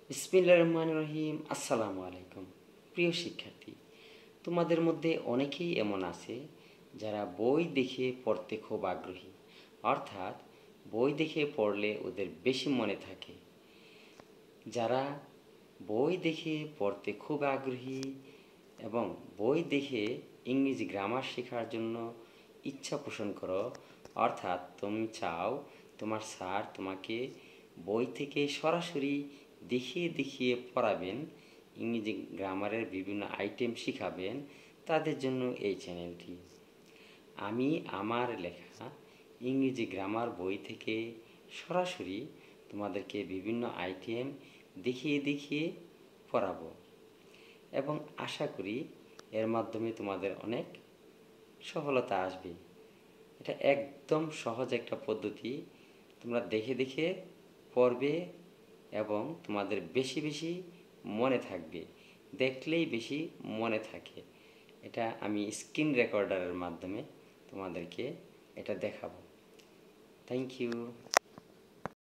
বিসমিল্লাহির রহমানির রহিম। আসসালামু আলাইকুম। প্রিয় শিক্ষার্থী, তোমাদের মধ্যে অনেকেই এমন আছে যারা বই দেখে পড়তে খুব আগ্রহী, অর্থাৎ বই দেখে পড়লে ওদের বেশি মনে থাকে। যারা বই দেখে পড়তে খুব আগ্রহী এবং বই দেখে ইংরেজি গ্রামার শেখার জন্য ইচ্ছা পোষণ করো, অর্থাৎ তুমি চাও তোমার স্যার তোমাকে বই থেকে সরাসরি দেখিয়ে দেখিয়ে পড়াবেন, ইংরেজি গ্রামারের বিভিন্ন আইটেম শিখাবেন, তাদের জন্য এই চ্যানেলটি। আমি আমার লেখা ইংরেজি গ্রামার বই থেকে সরাসরি তোমাদেরকে বিভিন্ন আইটেম দেখিয়ে দেখিয়ে পড়াবো এবং আশা করি এর মাধ্যমে তোমাদের অনেক সফলতা আসবে। এটা একদম সহজ একটা পদ্ধতি, তোমরা দেখে দেখে পড়বে এবং তোমাদের বেশি বেশি মনে থাকবে, দেখলেই বেশি মনে থাকে। এটা আমি স্ক্রিন রেকর্ডারের মাধ্যমে তোমাদেরকে এটা দেখাবো। Thank you.